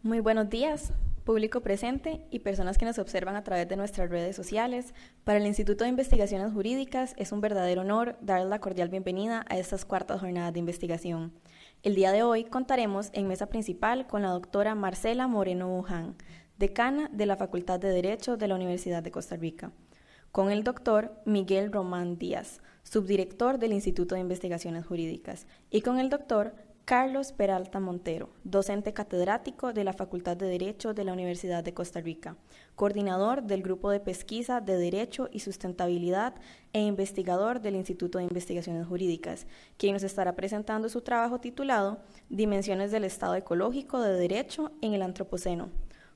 Muy buenos días, público presente y personas que nos observan a través de nuestras redes sociales. Para el Instituto de Investigaciones Jurídicas es un verdadero honor darles la cordial bienvenida a estas cuartas jornadas de investigación. El día de hoy contaremos en mesa principal con la doctora Marcela Moreno Buján, decana de la Facultad de Derecho de la Universidad de Costa Rica, con el doctor Miguel Román Díaz, subdirector del Instituto de Investigaciones Jurídicas, y con el doctor Carlos Peralta Montero, docente catedrático de la Facultad de Derecho de la Universidad de Costa Rica, coordinador del Grupo de Pesquisa de Derecho y Sustentabilidad e investigador del Instituto de Investigaciones Jurídicas, quien nos estará presentando su trabajo titulado Dimensiones del Estado Ecológico de Derecho en el Antropoceno,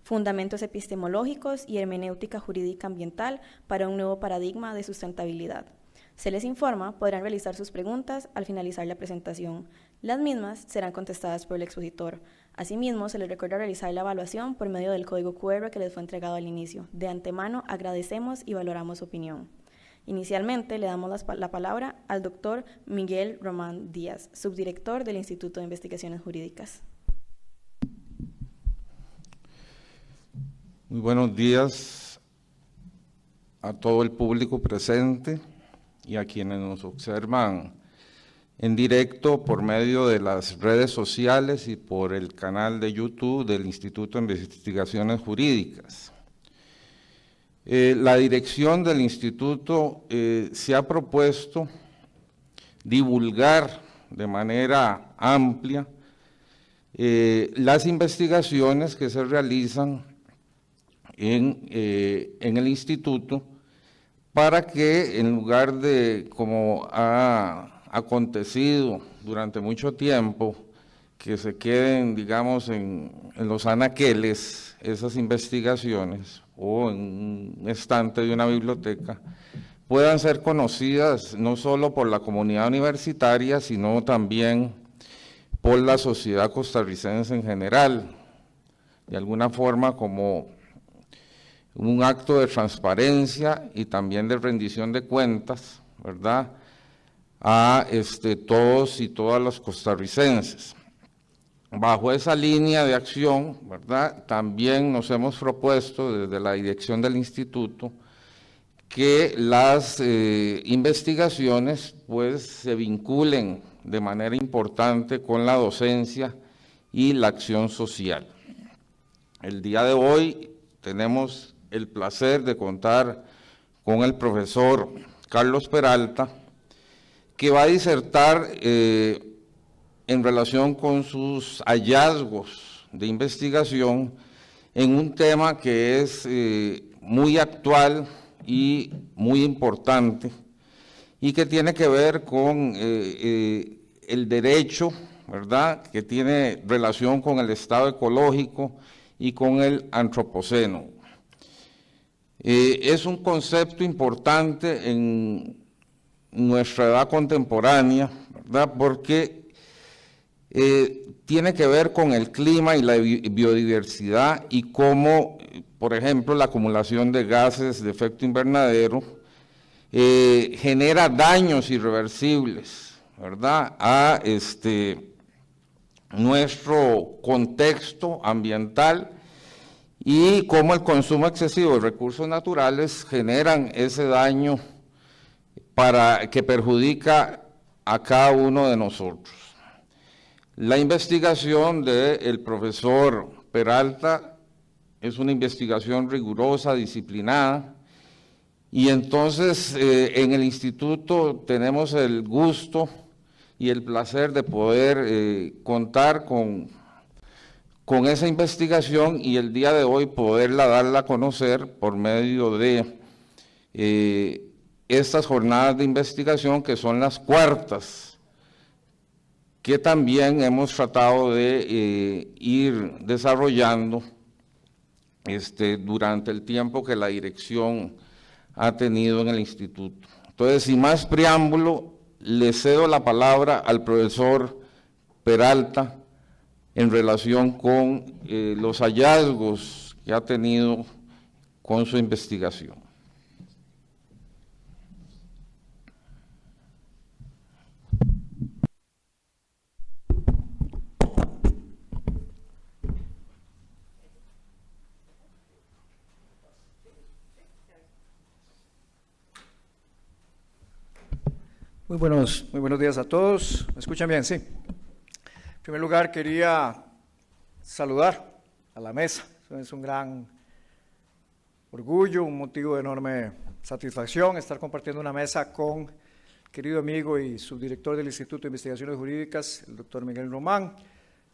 fundamentos epistemológicos y hermenéutica jurídica ambiental para un nuevo paradigma de sustentabilidad. Se les informa, podrán realizar sus preguntas al finalizar la presentación. Las mismas serán contestadas por el expositor. Asimismo, se les recuerda realizar la evaluación por medio del código QR que les fue entregado al inicio. De antemano, agradecemos y valoramos su opinión. Inicialmente, le damos la palabra al doctor Miguel Román Díaz, subdirector del Instituto de Investigaciones Jurídicas. Muy buenos días a todo el público presente y a quienes nos observan en directo por medio de las redes sociales y por el canal de YouTube del Instituto de Investigaciones Jurídicas. La dirección del instituto se ha propuesto divulgar de manera amplia las investigaciones que se realizan en el instituto, para que en lugar de, como ha acontecido durante mucho tiempo, que se queden, digamos, en los anaqueles esas investigaciones o en un estante de una biblioteca, puedan ser conocidas no solo por la comunidad universitaria, sino también por la sociedad costarricense en general, de alguna forma como un acto de transparencia y también de rendición de cuentas, ¿verdad?, a todos y todas los costarricenses. Bajo esa línea de acción, ¿verdad?, también nos hemos propuesto desde la dirección del instituto que las investigaciones pues se vinculen de manera importante con la docencia y la acción social. El día de hoy tenemos el placer de contar con el profesor Carlos Peralta, que va a disertar en relación con sus hallazgos de investigación en un tema que es muy actual y muy importante y que tiene que ver con el derecho, ¿verdad?, que tiene relación con el estado ecológico y con el antropoceno. Es un concepto importante en nuestra edad contemporánea, ¿verdad?, porque tiene que ver con el clima y la biodiversidad y cómo, por ejemplo, la acumulación de gases de efecto invernadero genera daños irreversibles, ¿verdad?, a nuestro contexto ambiental, y cómo el consumo excesivo de recursos naturales generan ese daño que perjudica a cada uno de nosotros. La investigación del profesor Peralta es una investigación rigurosa, disciplinada, y entonces en el instituto tenemos el gusto y el placer de poder contar con esa investigación y el día de hoy poderla darla a conocer por medio de estas jornadas de investigación, que son las cuartas, que también hemos tratado de ir desarrollando durante el tiempo que la dirección ha tenido en el instituto. Entonces, sin más preámbulo, le cedo la palabra al profesor Peralta en relación con los hallazgos que ha tenido con su investigación. Muy buenos días a todos. ¿Me escuchan bien? Sí. En primer lugar, quería saludar a la mesa. Es un gran orgullo, un motivo de enorme satisfacción estar compartiendo una mesa con querido amigo y subdirector del Instituto de Investigaciones Jurídicas, el doctor Miguel Román.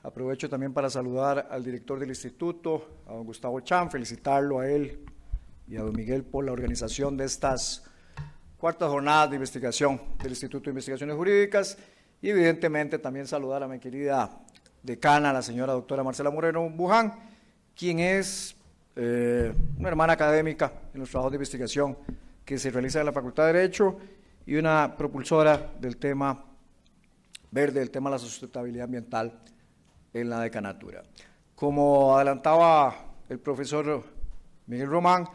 Aprovecho también para saludar al director del instituto, a don Gustavo Chan, felicitarlo a él y a don Miguel por la organización de estas cuartas jornadas de investigación del Instituto de Investigaciones Jurídicas y evidentemente también saludar a mi querida decana, la señora doctora Marcela Moreno Buján, quien es una hermana académica en los trabajos de investigación que se realizan en la Facultad de Derecho y una propulsora del tema verde, del tema de la sustentabilidad ambiental en la decanatura. Como adelantaba el profesor Miguel Román,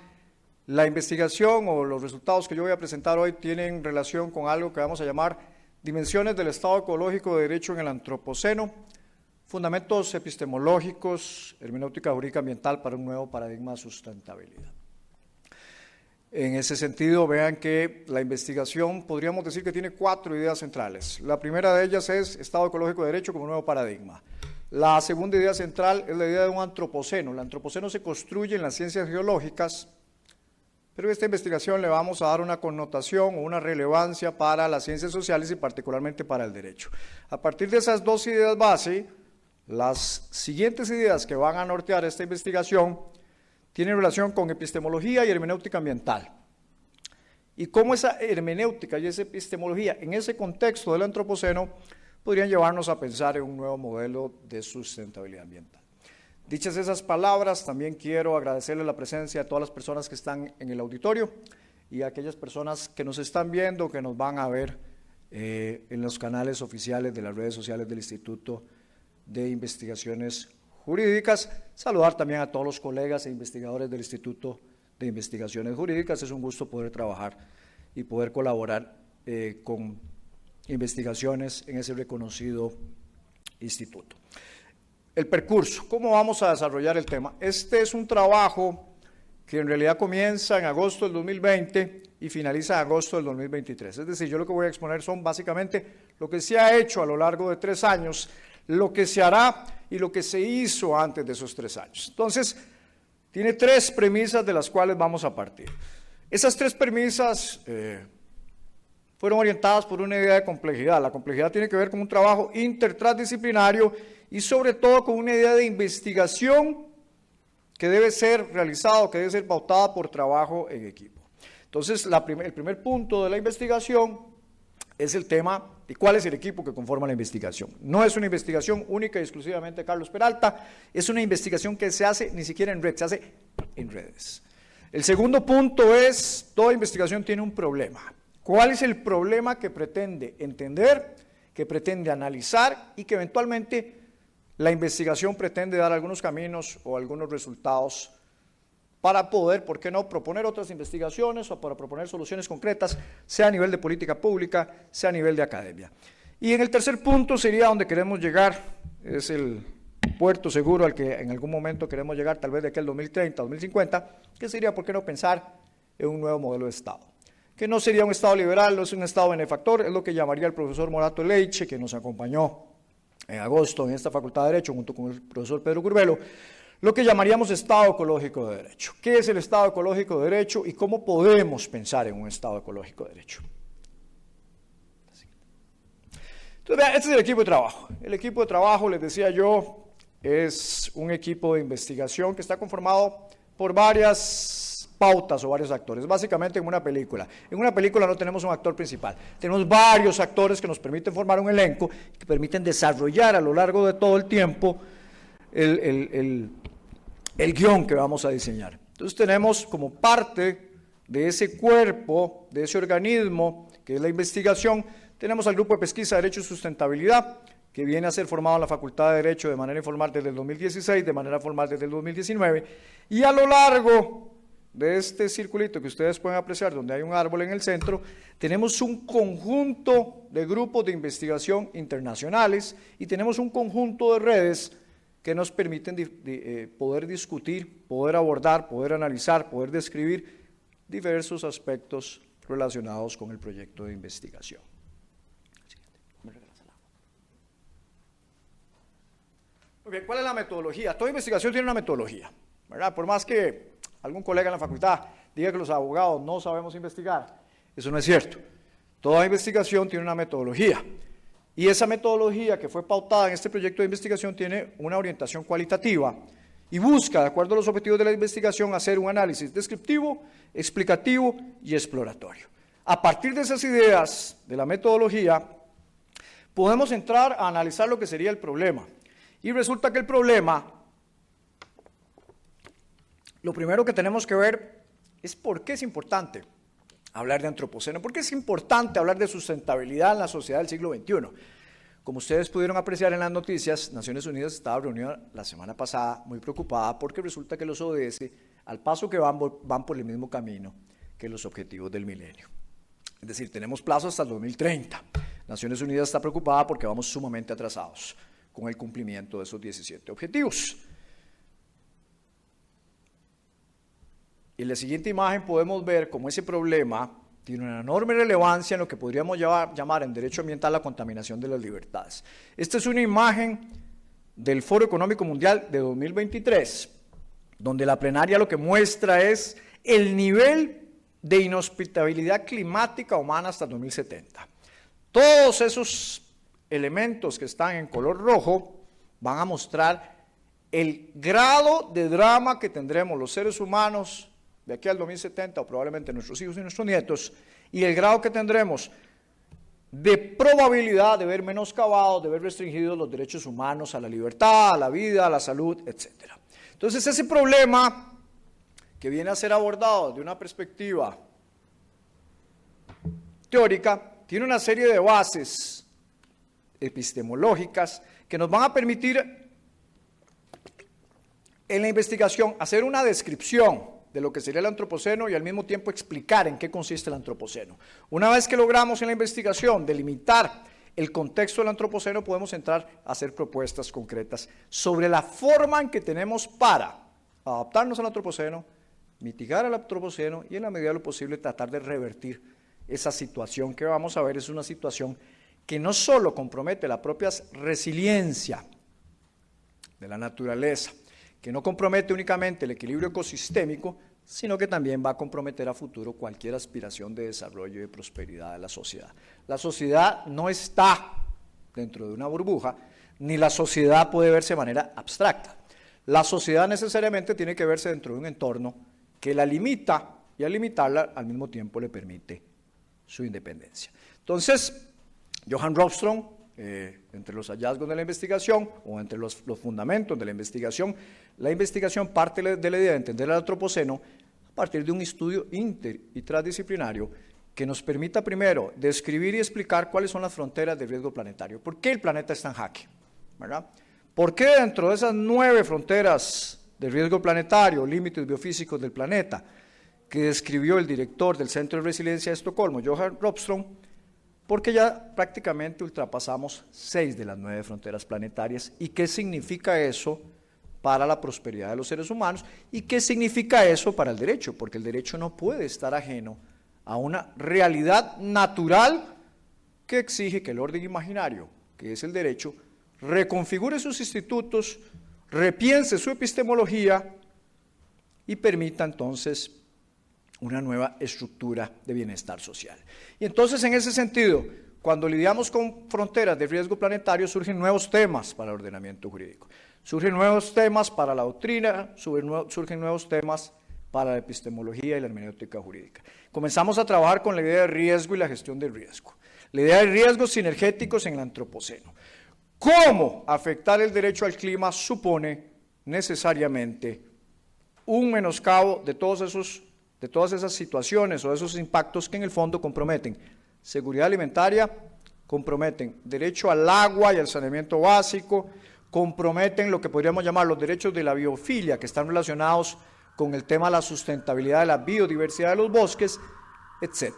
la investigación o los resultados que yo voy a presentar hoy tienen relación con algo que vamos a llamar dimensiones del estado ecológico de derecho en el antropoceno, fundamentos epistemológicos, hermenéutica jurídica ambiental para un nuevo paradigma de sustentabilidad. En ese sentido, vean que la investigación podríamos decir que tiene 4 ideas centrales. La primera de ellas es estado ecológico de derecho como nuevo paradigma. La segunda idea central es la idea de un antropoceno. El antropoceno se construye en las ciencias geológicas, pero a esta investigación le vamos a dar una connotación o una relevancia para las ciencias sociales y particularmente para el derecho. A partir de esas 2 ideas base, las siguientes ideas que van a nortear esta investigación tienen relación con epistemología y hermenéutica ambiental. Y cómo esa hermenéutica y esa epistemología en ese contexto del antropoceno podrían llevarnos a pensar en un nuevo modelo de sustentabilidad ambiental. Dichas esas palabras, también quiero agradecerle la presencia de todas las personas que están en el auditorio y a aquellas personas que nos están viendo, que nos van a ver en los canales oficiales de las redes sociales del Instituto de Investigaciones Jurídicas. Saludar también a todos los colegas e investigadores del Instituto de Investigaciones Jurídicas. Es un gusto poder trabajar y poder colaborar con investigaciones en ese reconocido instituto. El percurso, ¿cómo vamos a desarrollar el tema? Este es un trabajo que en realidad comienza en agosto del 2020 y finaliza en agosto del 2023. Es decir, yo lo que voy a exponer son básicamente lo que se ha hecho a lo largo de 3 años, lo que se hará y lo que se hizo antes de esos 3 años. Entonces, tiene 3 premisas de las cuales vamos a partir. Esas 3 premisas fueron orientadas por una idea de complejidad. La complejidad tiene que ver con un trabajo intertransdisciplinario y sobre todo con una idea de investigación que debe ser realizado, que debe ser pautada por trabajo en equipo. Entonces, el primer punto de la investigación es el tema de cuál es el equipo que conforma la investigación. No es una investigación única y exclusivamente de Carlos Peralta, es una investigación que se hace ni siquiera en red, se hace en redes. El segundo punto es, toda investigación tiene un problema. ¿Cuál es el problema que pretende entender, que pretende analizar y que eventualmente la investigación pretende dar algunos caminos o algunos resultados para poder, ¿por qué no?, proponer otras investigaciones o para proponer soluciones concretas, sea a nivel de política pública, sea a nivel de academia? Y en el tercer punto sería donde queremos llegar, es el puerto seguro al que en algún momento queremos llegar, tal vez de aquí al 2030, 2050, que sería, ¿por qué no?, pensar en un nuevo modelo de Estado. Que no sería un Estado liberal, no es un Estado benefactor, es lo que llamaría el profesor Morato Leiche, que nos acompañó en agosto en esta Facultad de Derecho, junto con el profesor Pedro Curbelo, lo que llamaríamos Estado ecológico de derecho. ¿Qué es el Estado ecológico de derecho y cómo podemos pensar en un Estado ecológico de derecho? Entonces, vean, este es el equipo de trabajo. El equipo de trabajo, les decía yo, es un equipo de investigación que está conformado por varias pautas o varios actores, básicamente en una película. En una película no tenemos un actor principal, tenemos varios actores que nos permiten formar un elenco, que permiten desarrollar a lo largo de todo el tiempo el guión que vamos a diseñar. Entonces tenemos como parte de ese cuerpo, de ese organismo que es la investigación, tenemos al Grupo de Pesquisa de Derecho y Sustentabilidad, que viene a ser formado en la Facultad de Derecho de manera informal desde el 2016, de manera formal desde el 2019, y a lo largo de este circulito que ustedes pueden apreciar, donde hay un árbol en el centro, tenemos un conjunto de grupos de investigación internacionales y tenemos un conjunto de redes que nos permiten poder discutir, poder abordar, poder analizar, poder describir diversos aspectos relacionados con el proyecto de investigación. Okay, ¿cuál es la metodología? Toda investigación tiene una metodología, ¿verdad? Por más que algún colega en la facultad diga que los abogados no sabemos investigar, eso no es cierto. Toda investigación tiene una metodología. Y esa metodología que fue pautada en este proyecto de investigación tiene una orientación cualitativa y busca, de acuerdo a los objetivos de la investigación, hacer un análisis descriptivo, explicativo y exploratorio. A partir de esas ideas de la metodología, podemos entrar a analizar lo que sería el problema. Y resulta que el problema, lo primero que tenemos que ver es por qué es importante hablar de antropoceno, por qué es importante hablar de sustentabilidad en la sociedad del siglo XXI. Como ustedes pudieron apreciar en las noticias, Naciones Unidas estaba reunida la semana pasada muy preocupada porque resulta que los ODS, al paso que van por el mismo camino que los objetivos del milenio. Es decir, tenemos plazo hasta el 2030. Naciones Unidas está preocupada porque vamos sumamente atrasados con el cumplimiento de esos 17 objetivos. En la siguiente imagen podemos ver cómo ese problema tiene una enorme relevancia en lo que podríamos llamar en derecho ambiental la contaminación de las libertades. Esta es una imagen del Foro Económico Mundial de 2023, donde la plenaria lo que muestra es el nivel de inhospitabilidad climática humana hasta 2070. Todos esos elementos que están en color rojo van a mostrar el grado de drama que tendremos los seres humanos de aquí al 2070, o probablemente nuestros hijos y nuestros nietos, y el grado que tendremos de probabilidad de ver menoscabados, de ver restringidos los derechos humanos a la libertad, a la vida, a la salud, etc. Entonces, ese problema que viene a ser abordado desde una perspectiva teórica, tiene una serie de bases epistemológicas que nos van a permitir en la investigación hacer una descripción de lo que sería el antropoceno y al mismo tiempo explicar en qué consiste el antropoceno. Una vez que logramos en la investigación delimitar el contexto del antropoceno, podemos entrar a hacer propuestas concretas sobre la forma en que tenemos para adaptarnos al antropoceno, mitigar al antropoceno y en la medida de lo posible tratar de revertir esa situación que vamos a ver. Es una situación que no solo compromete la propia resiliencia de la naturaleza, que no compromete únicamente el equilibrio ecosistémico, sino que también va a comprometer a futuro cualquier aspiración de desarrollo y de prosperidad de la sociedad. La sociedad no está dentro de una burbuja, ni la sociedad puede verse de manera abstracta. La sociedad necesariamente tiene que verse dentro de un entorno que la limita y al limitarla al mismo tiempo le permite su independencia. Entonces, Johan Ropström, entre los hallazgos de la investigación o entre los fundamentos de la investigación parte de la idea de entender el antropoceno a partir de un estudio inter y transdisciplinario que nos permita primero describir y explicar cuáles son las fronteras de riesgo planetario. ¿Por qué el planeta está en jaque? ¿Verdad? ¿Por qué dentro de esas 9 fronteras de riesgo planetario, límites biofísicos del planeta, que describió el director del Centro de Resiliencia de Estocolmo, Johan Ropström? Porque ya prácticamente ultrapasamos 6 de las 9 fronteras planetarias. ¿Y qué significa eso para la prosperidad de los seres humanos? ¿Y qué significa eso para el derecho? Porque el derecho no puede estar ajeno a una realidad natural que exige que el orden imaginario, que es el derecho, reconfigure sus institutos, repiense su epistemología y permita entonces una nueva estructura de bienestar social. Y entonces, en ese sentido, cuando lidiamos con fronteras de riesgo planetario, surgen nuevos temas para el ordenamiento jurídico, surgen nuevos temas para la doctrina, surgen nuevos temas para la epistemología y la hermenéutica jurídica. Comenzamos a trabajar con la idea de riesgo y la gestión del riesgo, la idea de riesgos sinergéticos en el antropoceno. ¿Cómo afectar el derecho al clima supone necesariamente un menoscabo de todas esas situaciones o esos impactos que en el fondo comprometen seguridad alimentaria, comprometen derecho al agua y al saneamiento básico, comprometen lo que podríamos llamar los derechos de la biofilia, que están relacionados con el tema de la sustentabilidad de la biodiversidad de los bosques, etc.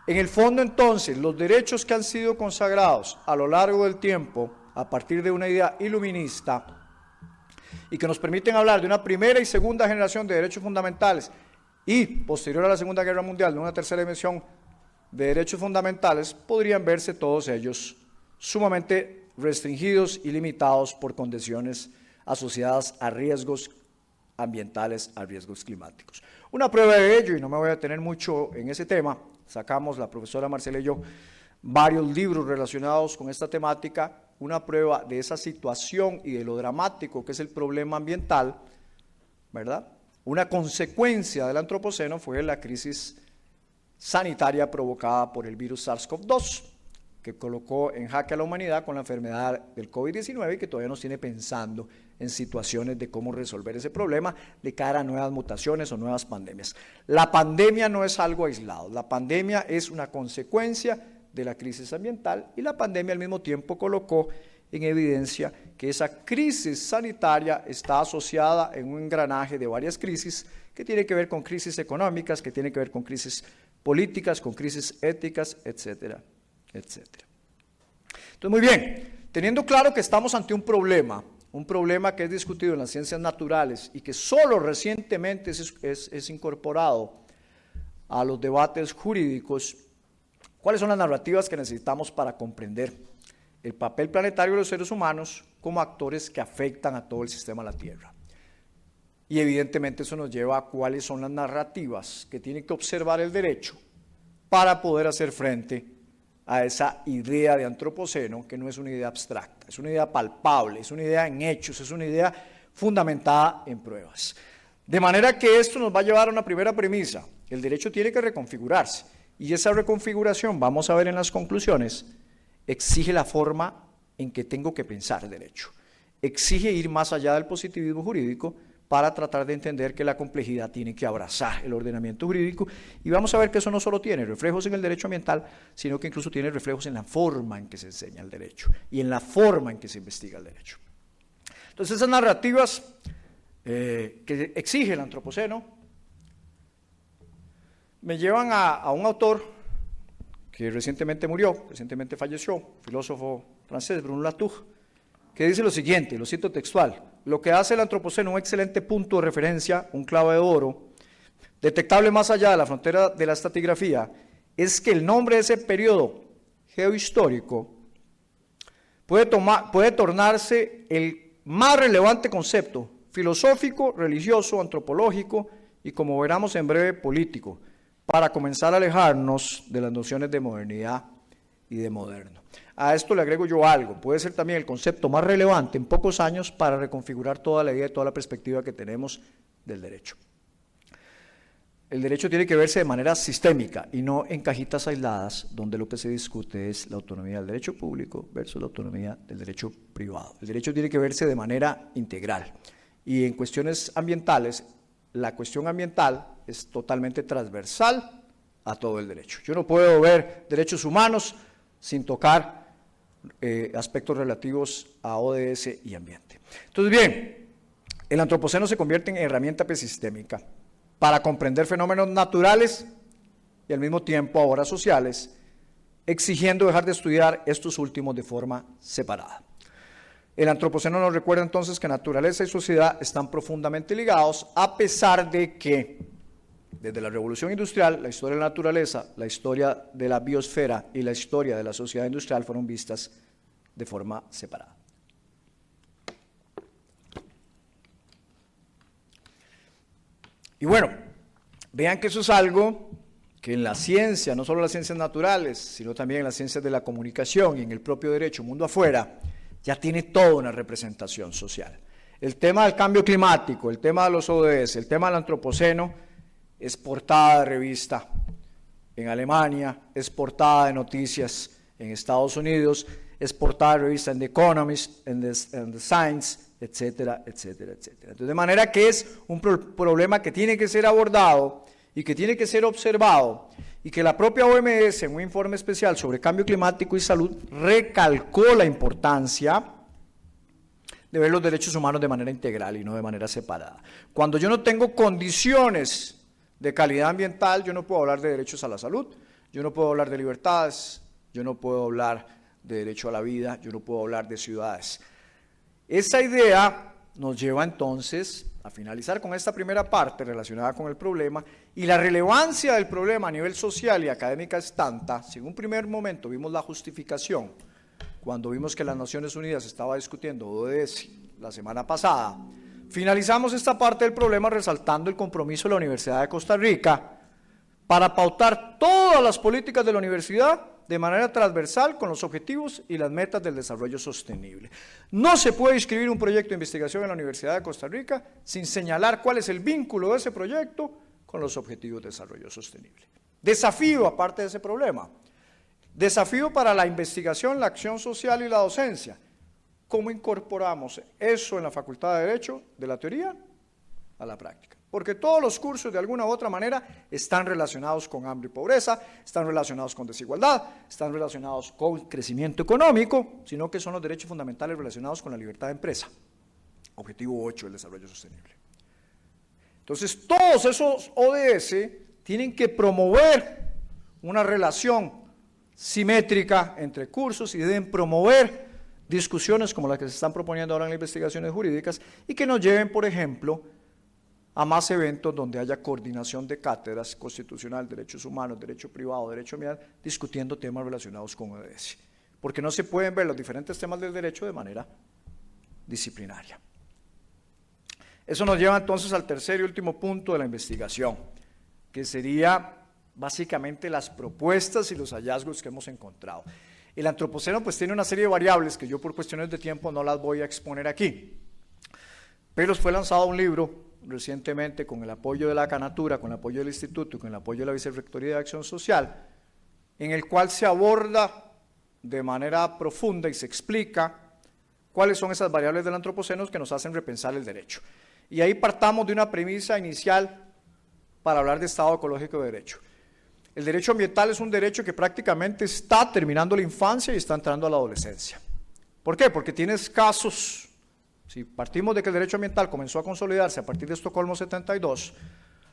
En el fondo, entonces, los derechos que han sido consagrados a lo largo del tiempo, a partir de una idea iluminista, y que nos permiten hablar de una primera y segunda generación de derechos fundamentales, y posterior a la Segunda Guerra Mundial, de una tercera dimensión de derechos fundamentales, podrían verse todos ellos sumamente restringidos y limitados por condiciones asociadas a riesgos ambientales, a riesgos climáticos. Una prueba de ello, y no me voy a detener mucho en ese tema, sacamos la profesora Marcela y yo varios libros relacionados con esta temática. Una prueba de esa situación y de lo dramático que es el problema ambiental, ¿verdad? Una consecuencia del antropoceno fue la crisis sanitaria provocada por el virus SARS-CoV-2, que colocó en jaque a la humanidad con la enfermedad del COVID-19 y que todavía nos tiene pensando en situaciones de cómo resolver ese problema de cara a nuevas mutaciones o nuevas pandemias. La pandemia no es algo aislado, la pandemia es una consecuencia de la crisis ambiental y la pandemia al mismo tiempo colocó en evidencia que esa crisis sanitaria está asociada en un engranaje de varias crisis que tiene que ver con crisis económicas, que tiene que ver con crisis políticas, con crisis éticas, etcétera, etcétera. Entonces, muy bien, teniendo claro que estamos ante un problema que es discutido en las ciencias naturales y que solo recientemente es incorporado a los debates jurídicos, ¿cuáles son las narrativas que necesitamos para comprender el papel planetario de los seres humanos como actores que afectan a todo el sistema de la Tierra? Y evidentemente eso nos lleva a cuáles son las narrativas que tiene que observar el derecho para poder hacer frente a esa idea de antropoceno, que no es una idea abstracta, es una idea palpable, es una idea en hechos, es una idea fundamentada en pruebas. De manera que esto nos va a llevar a una primera premisa: el derecho tiene que reconfigurarse. Y esa reconfiguración, vamos a ver en las conclusiones, exige la forma en que tengo que pensar el derecho. Exige ir más allá del positivismo jurídico para tratar de entender que la complejidad tiene que abrazar el ordenamiento jurídico. Y vamos a ver que eso no solo tiene reflejos en el derecho ambiental, sino que incluso tiene reflejos en la forma en que se enseña el derecho y en la forma en que se investiga el derecho. Entonces, esas narrativas que exige el antropoceno me llevan a un autor que recientemente murió, recientemente falleció, filósofo francés, Bruno Latour, que dice lo siguiente, lo cito textual: lo que hace el antropoceno un excelente punto de referencia, un clave de oro, detectable más allá de la frontera de la estratigrafía, es que el nombre de ese periodo geohistórico puede tornarse el más relevante concepto filosófico, religioso, antropológico y, como veremos en breve, político, para comenzar a alejarnos de las nociones de modernidad y de moderno. A esto le agrego yo algo: puede ser también el concepto más relevante en pocos años para reconfigurar toda la idea y toda la perspectiva que tenemos del derecho. El derecho tiene que verse de manera sistémica y no en cajitas aisladas, donde lo que se discute es la autonomía del derecho público versus la autonomía del derecho privado. El derecho tiene que verse de manera integral. Y en cuestiones ambientales, la cuestión ambiental es totalmente transversal a todo el derecho. Yo no puedo ver derechos humanos sin tocar aspectos relativos a ODS y ambiente. Entonces, bien, el antropoceno se convierte en herramienta episistémica para comprender fenómenos naturales y al mismo tiempo ahora sociales, exigiendo dejar de estudiar estos últimos de forma separada. El antropoceno nos recuerda entonces que naturaleza y sociedad están profundamente ligados, a pesar de que desde la revolución industrial, la historia de la naturaleza, la historia de la biosfera y la historia de la sociedad industrial fueron vistas de forma separada. Y bueno, vean que eso es algo que en la ciencia, no solo en las ciencias naturales, sino también en las ciencias de la comunicación y en el propio derecho, mundo afuera, ya tiene toda una representación social. El tema del cambio climático, el tema de los ODS, el tema del antropoceno, es portada de revista en Alemania, es portada de noticias en Estados Unidos, es portada de revista en The Economist, en The Science, etcétera, etcétera, etcétera. Entonces, de manera que es un problema que tiene que ser abordado y que tiene que ser observado, y que la propia OMS, en un informe especial sobre cambio climático y salud, recalcó la importancia de ver los derechos humanos de manera integral y no de manera separada. Cuando yo no tengo condiciones de calidad ambiental, yo no puedo hablar de derechos a la salud, yo no puedo hablar de libertades, yo no puedo hablar de derecho a la vida, yo no puedo hablar de ciudades. Esa idea nos lleva entonces a finalizar con esta primera parte relacionada con el problema, y la relevancia del problema a nivel social y académica es tanta. Si en un primer momento vimos la justificación cuando vimos que las Naciones Unidas estaba discutiendo ODS la semana pasada, finalizamos esta parte del problema resaltando el compromiso de la Universidad de Costa Rica para pautar todas las políticas de la universidad de manera transversal con los objetivos y las metas del desarrollo sostenible. No se puede inscribir un proyecto de investigación en la Universidad de Costa Rica sin señalar cuál es el vínculo de ese proyecto con los objetivos de desarrollo sostenible. Desafío, aparte de ese problema, desafío para la investigación, la acción social y la docencia. ¿Cómo incorporamos eso en la Facultad de Derecho, de la teoría a la práctica? Porque todos los cursos de alguna u otra manera están relacionados con hambre y pobreza, están relacionados con desigualdad, están relacionados con crecimiento económico, sino que son los derechos fundamentales relacionados con la libertad de empresa. Objetivo 8, el desarrollo sostenible. Entonces, todos esos ODS tienen que promover una relación simétrica entre cursos y deben promover discusiones como las que se están proponiendo ahora en las investigaciones jurídicas y que nos lleven, por ejemplo, a más eventos donde haya coordinación de cátedras constitucional, derechos humanos, derecho privado, derecho ambiental, discutiendo temas relacionados con ODS. Porque no se pueden ver los diferentes temas del derecho de manera disciplinaria. Eso nos lleva entonces al tercer y último punto de la investigación, que sería básicamente las propuestas y los hallazgos que hemos encontrado. El antropoceno pues tiene una serie de variables que yo por cuestiones de tiempo no las voy a exponer aquí, pero fue lanzado un libro recientemente con el apoyo de la Canatura, con el apoyo del Instituto y con el apoyo de la Vicerrectoría de Acción Social, en el cual se aborda de manera profunda y se explica cuáles son esas variables del antropoceno que nos hacen repensar el derecho. Y ahí partamos de una premisa inicial para hablar de estado ecológico de derecho. El derecho ambiental es un derecho que prácticamente está terminando la infancia y está entrando a la adolescencia. ¿Por qué? Porque tiene escasos. Si partimos de que el derecho ambiental comenzó a consolidarse a partir de Estocolmo 72,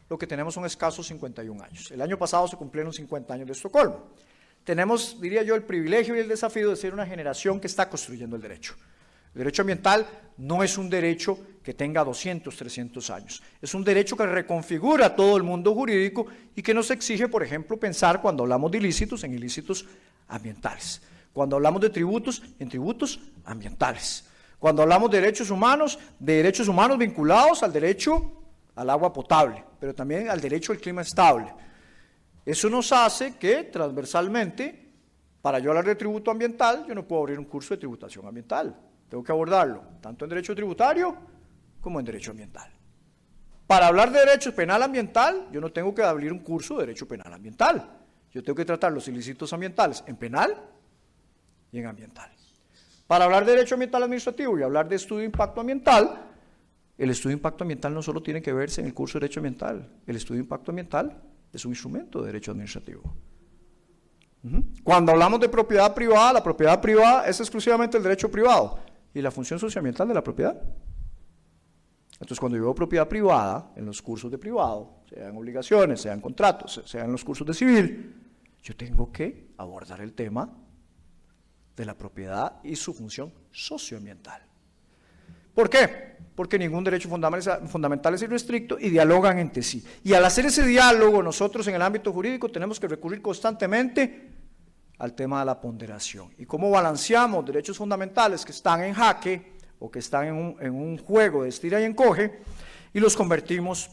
lo que tenemos son escasos 51 años. El año pasado se cumplieron 50 años de Estocolmo. Tenemos, diría yo, el privilegio y el desafío de ser una generación que está construyendo el derecho. El derecho ambiental no es un derecho que tenga 200, 300 años. Es un derecho que reconfigura todo el mundo jurídico y que nos exige, por ejemplo, pensar cuando hablamos de ilícitos en ilícitos ambientales. Cuando hablamos de tributos, en tributos ambientales. Cuando hablamos de derechos humanos vinculados al derecho al agua potable, pero también al derecho al clima estable. Eso nos hace que transversalmente, para yo hablar de tributo ambiental, yo no puedo abrir un curso de tributación ambiental. Tengo que abordarlo tanto en derecho tributario como en derecho ambiental. Para hablar de derecho penal ambiental, yo no tengo que abrir un curso de derecho penal ambiental. Yo tengo que tratar los ilícitos ambientales en penal y en ambiental. Para hablar de derecho ambiental administrativo y hablar de estudio de impacto ambiental, el estudio de impacto ambiental no solo tiene que verse en el curso de derecho ambiental, el estudio de impacto ambiental es un instrumento de derecho administrativo. Cuando hablamos de propiedad privada, la propiedad privada es exclusivamente el derecho privado y la función socioambiental de la propiedad. Entonces, cuando yo veo propiedad privada, en los cursos de privado, sean obligaciones, sean contratos, sean los cursos de civil, yo tengo que abordar el tema de la propiedad y su función socioambiental. ¿Por qué? Porque ningún derecho fundamental es irrestricto y dialogan entre sí. Y al hacer ese diálogo, nosotros en el ámbito jurídico tenemos que recurrir constantemente al tema de la ponderación. ¿Y cómo balanceamos derechos fundamentales que están en jaque o que están en un juego de estira y encoge y los convertimos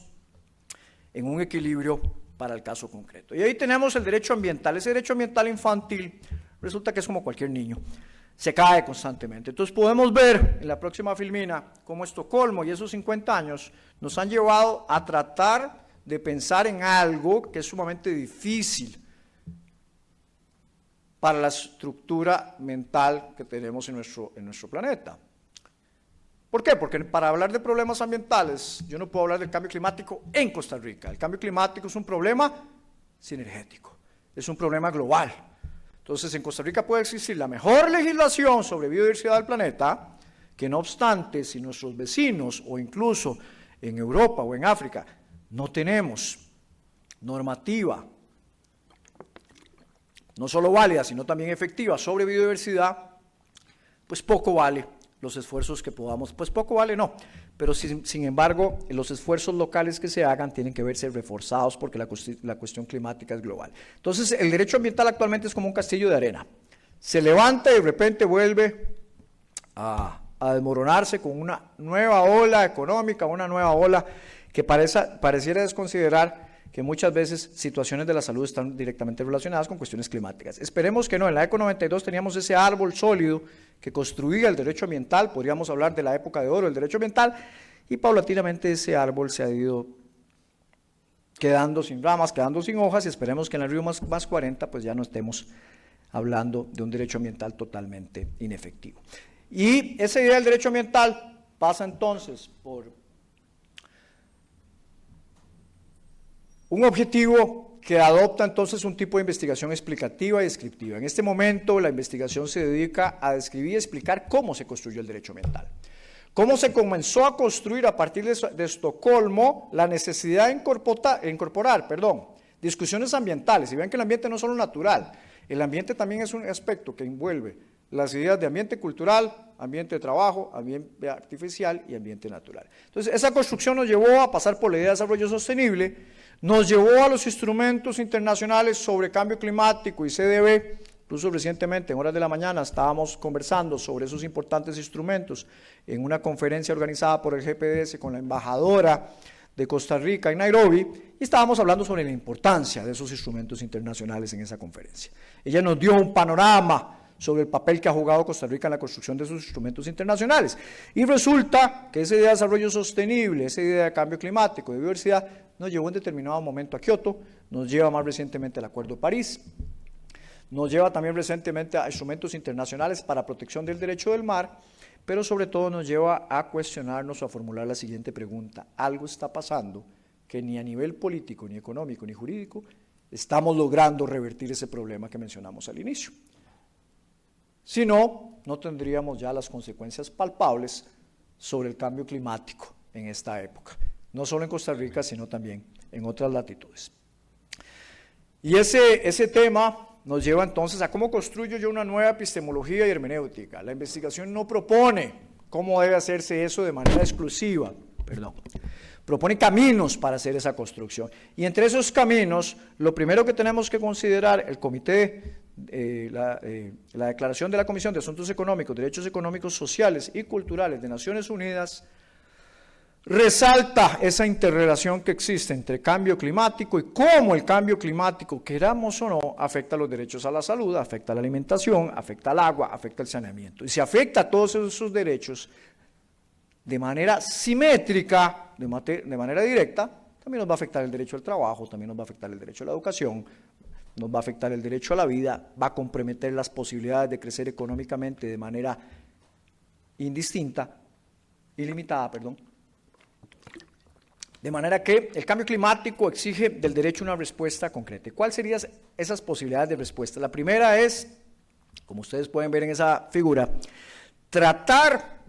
en un equilibrio para el caso concreto? Y ahí tenemos el derecho ambiental. Ese derecho ambiental infantil resulta que es como cualquier niño, se cae constantemente. Entonces podemos ver en la próxima filmina cómo Estocolmo y esos 50 años nos han llevado a tratar de pensar en algo que es sumamente difícil para la estructura mental que tenemos en nuestro planeta. ¿Por qué? Porque para hablar de problemas ambientales, yo no puedo hablar del cambio climático en Costa Rica. El cambio climático es un problema sinergético, es un problema global. Entonces, en Costa Rica puede existir la mejor legislación sobre biodiversidad del planeta, que no obstante, si nuestros vecinos o incluso en Europa o en África no tenemos normativa, no solo válida, sino también efectiva sobre biodiversidad, pues poco vale los esfuerzos que podamos, pues poco vale no, pero sin embargo los esfuerzos locales que se hagan tienen que verse reforzados porque la cuestión climática es global. Entonces el derecho ambiental actualmente es como un castillo de arena, se levanta y de repente vuelve a desmoronarse con una nueva ola económica, una nueva ola que pareciera desconsiderar que muchas veces situaciones de la salud están directamente relacionadas con cuestiones climáticas. Esperemos que no. En la ECO 92 teníamos ese árbol sólido que construía el derecho ambiental, podríamos hablar de la época de oro del derecho ambiental, y paulatinamente ese árbol se ha ido quedando sin ramas, quedando sin hojas, y esperemos que en el Río más 40 pues ya no estemos hablando de un derecho ambiental totalmente inefectivo. Y esa idea del derecho ambiental pasa entonces por un objetivo que adopta entonces un tipo de investigación explicativa y descriptiva. En este momento la investigación se dedica a describir y explicar cómo se construyó el derecho ambiental. Cómo se comenzó a construir a partir de Estocolmo la necesidad de incorporar discusiones ambientales. Y vean que el ambiente no es solo natural, el ambiente también es un aspecto que envuelve las ideas de ambiente cultural, ambiente de trabajo, ambiente artificial y ambiente natural. Entonces, esa construcción nos llevó a pasar por la idea de desarrollo sostenible, nos llevó a los instrumentos internacionales sobre cambio climático y CDB. Incluso recientemente, en horas de la mañana, estábamos conversando sobre esos importantes instrumentos en una conferencia organizada por el GPDS con la embajadora de Costa Rica en Nairobi, y estábamos hablando sobre la importancia de esos instrumentos internacionales en esa conferencia. Ella nos dio un panorama sobre el papel que ha jugado Costa Rica en la construcción de esos instrumentos internacionales. Y resulta que esa idea de desarrollo sostenible, esa idea de cambio climático, de biodiversidad, nos llevó en determinado momento a Kioto, nos lleva más recientemente al Acuerdo de París, nos lleva también recientemente a instrumentos internacionales para protección del derecho del mar, pero sobre todo nos lleva a cuestionarnos o a formular la siguiente pregunta: algo está pasando que ni a nivel político, ni económico, ni jurídico estamos logrando revertir ese problema que mencionamos al inicio. Si no, no tendríamos ya las consecuencias palpables sobre el cambio climático en esta época, no solo en Costa Rica, sino también en otras latitudes. Y ese tema nos lleva entonces a cómo construyo yo una nueva epistemología y hermenéutica. La investigación no propone cómo debe hacerse eso de manera exclusiva, propone caminos para hacer esa construcción. Y entre esos caminos, lo primero que tenemos que considerar, el comité, la declaración de la Comisión de Asuntos Económicos, Derechos Económicos, Sociales y Culturales de Naciones Unidas, resalta esa interrelación que existe entre cambio climático y cómo el cambio climático, queramos o no, afecta los derechos a la salud, afecta a la alimentación, afecta al agua, afecta al saneamiento. Y si afecta a todos esos derechos de manera simétrica, de manera directa, también nos va a afectar el derecho al trabajo, también nos va a afectar el derecho a la educación, nos va a afectar el derecho a la vida, va a comprometer las posibilidades de crecer económicamente de manera ilimitada. De manera que el cambio climático exige del derecho una respuesta concreta. ¿Cuáles serían esas posibilidades de respuesta? La primera es, como ustedes pueden ver en esa figura, tratar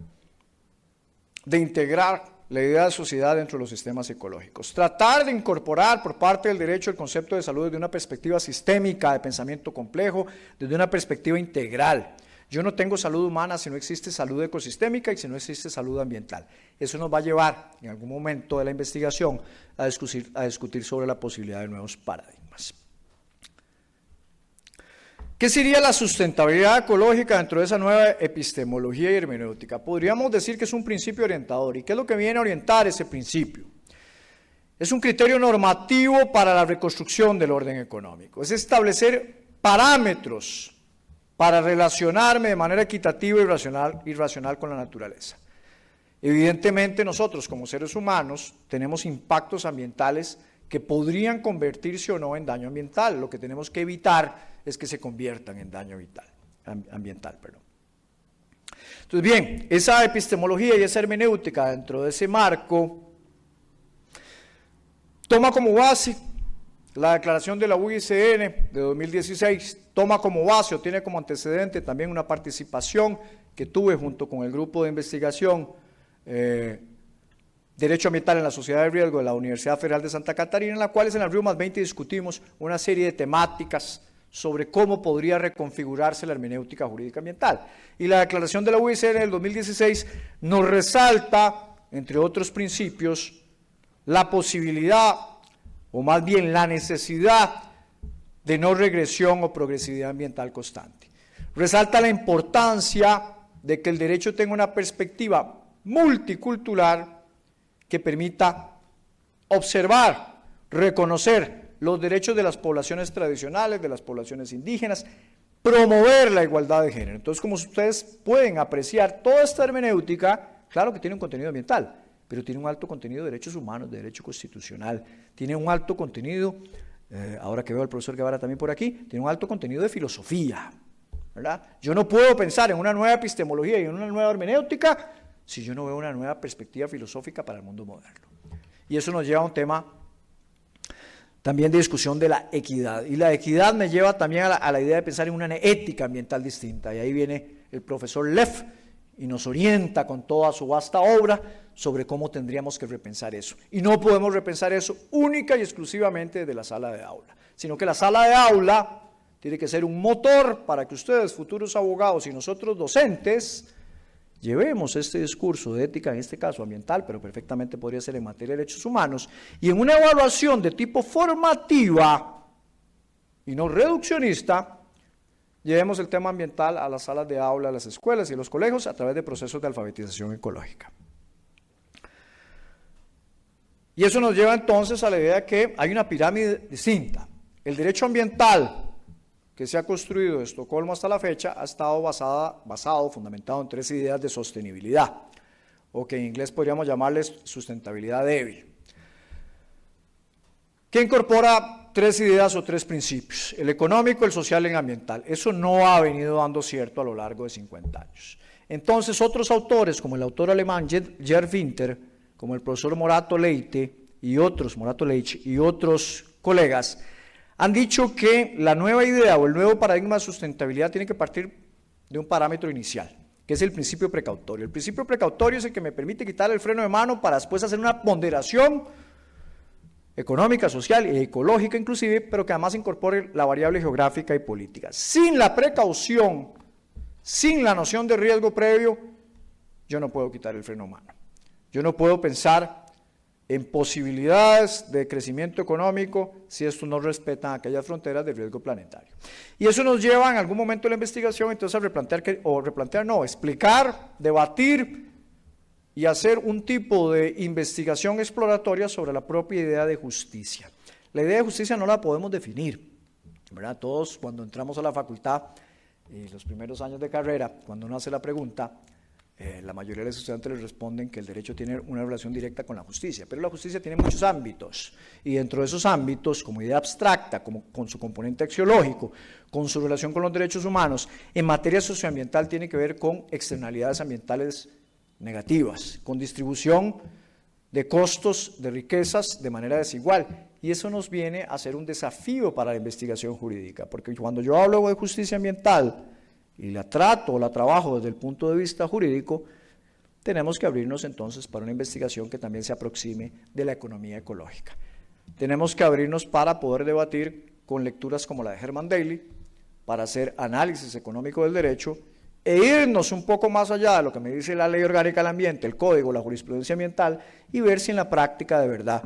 de integrar la idea de sociedad dentro de los sistemas ecológicos, tratar de incorporar por parte del derecho el concepto de salud desde una perspectiva sistémica, de pensamiento complejo, desde una perspectiva integral. Yo no tengo salud humana si no existe salud ecosistémica y si no existe salud ambiental. Eso nos va a llevar en algún momento de la investigación a discutir sobre la posibilidad de nuevos paradigmas. ¿Qué sería la sustentabilidad ecológica dentro de esa nueva epistemología y hermenéutica? Podríamos decir que es un principio orientador. ¿Y qué es lo que viene a orientar ese principio? Es un criterio normativo para la reconstrucción del orden económico. Es establecer parámetros para relacionarme de manera equitativa y racional con la naturaleza. Evidentemente nosotros como seres humanos tenemos impactos ambientales que podrían convertirse o no en daño ambiental. Lo que tenemos que evitar es que se conviertan en daño ambiental. Entonces bien, esa epistemología y esa hermenéutica dentro de ese marco toma como base la declaración de la UICN de 2016, toma como base o tiene como antecedente también una participación que tuve junto con el grupo de investigación Derecho Ambiental en la Sociedad de Riesgo de la Universidad Federal de Santa Catarina, en la cual en el Río +20 discutimos una serie de temáticas sobre cómo podría reconfigurarse la hermenéutica jurídica ambiental. Y la declaración de la UICN del 2016 nos resalta, entre otros principios, la posibilidad, o más bien la necesidad de no regresión o progresividad ambiental constante. Resalta la importancia de que el derecho tenga una perspectiva multicultural que permita observar, reconocer los derechos de las poblaciones tradicionales, de las poblaciones indígenas, promover la igualdad de género. Entonces, como ustedes pueden apreciar, toda esta hermenéutica, claro que tiene un contenido ambiental, pero tiene un alto contenido de derechos humanos, de derecho constitucional, tiene un alto contenido, ahora que veo al profesor Guevara también por aquí, tiene un alto contenido de filosofía, ¿verdad? Yo no puedo pensar en una nueva epistemología y en una nueva hermenéutica si yo no veo una nueva perspectiva filosófica para el mundo moderno. Y eso nos lleva a un tema también de discusión de la equidad. Y la equidad me lleva también a la idea de pensar en una ética ambiental distinta. Y ahí viene el profesor Leff y nos orienta con toda su vasta obra sobre cómo tendríamos que repensar eso. Y no podemos repensar eso única y exclusivamente desde la sala de aula, sino que la sala de aula tiene que ser un motor para que ustedes, futuros abogados y nosotros docentes, llevemos este discurso de ética, en este caso ambiental, pero perfectamente podría ser en materia de derechos humanos, y en una evaluación de tipo formativa y no reduccionista, llevemos el tema ambiental a las salas de aula, a las escuelas y a los colegios a través de procesos de alfabetización ecológica. Y eso nos lleva entonces a la idea de que hay una pirámide distinta. El derecho ambiental que se ha construido de Estocolmo hasta la fecha ha estado basado, fundamentado en 3 ideas de sostenibilidad, o que en inglés podríamos llamarles sustentabilidad débil, que incorpora 3 ideas o 3 principios: el económico, el social y el ambiental. Eso no ha venido dando cierto a lo largo de 50 años. Entonces, otros autores, como el autor alemán Gerd Winter, como el profesor Morato Leite y otros colegas, han dicho que la nueva idea o el nuevo paradigma de sustentabilidad tiene que partir de un parámetro inicial, que es el principio precautorio. El principio precautorio es el que me permite quitar el freno de mano para después hacer una ponderación económica, social y ecológica inclusive, pero que además incorpore la variable geográfica y política. Sin la precaución, sin la noción de riesgo previo, yo no puedo quitar el freno de mano. Yo no puedo pensar en posibilidades de crecimiento económico si esto no respeta aquellas fronteras de riesgo planetario. Y eso nos lleva en algún momento de la investigación entonces a explicar, debatir y hacer un tipo de investigación exploratoria sobre la propia idea de justicia. La idea de justicia no la podemos definir, ¿verdad? Todos cuando entramos a la facultad, los primeros años de carrera, cuando uno hace la pregunta, la mayoría de los estudiantes les responden que el derecho tiene una relación directa con la justicia, pero la justicia tiene muchos ámbitos, y dentro de esos ámbitos, como idea abstracta, con su componente axiológico, con su relación con los derechos humanos, en materia socioambiental tiene que ver con externalidades ambientales negativas, con distribución de costos, de riquezas de manera desigual, y eso nos viene a ser un desafío para la investigación jurídica, porque cuando yo hablo de justicia ambiental y la trato o la trabajo desde el punto de vista jurídico, tenemos que abrirnos entonces para una investigación que también se aproxime de la economía ecológica. Tenemos que abrirnos para poder debatir con lecturas como la de Herman Daly, para hacer análisis económico del derecho e irnos un poco más allá de lo que me dice la Ley Orgánica del Ambiente, el Código, la jurisprudencia ambiental, y ver si en la práctica de verdad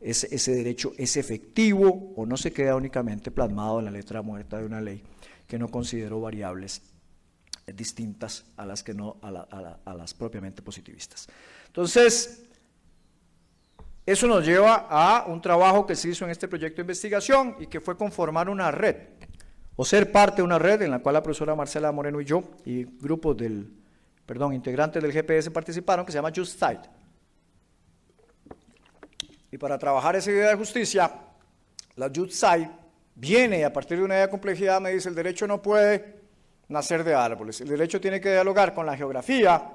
ese derecho es efectivo o no se queda únicamente plasmado en la letra muerta de una ley que no considero variables distintas a las que no a las propiamente positivistas. Entonces, eso nos lleva a un trabajo que se hizo en este proyecto de investigación y que fue conformar una red, o ser parte de una red en la cual la profesora Marcela Moreno y yo, y grupos integrantes del GPS participaron, que se llama Just Side. Y para trabajar esa idea de justicia, la Just Side viene y a partir de una idea de complejidad me dice: el derecho no puede nacer de árboles, el derecho tiene que dialogar con la geografía,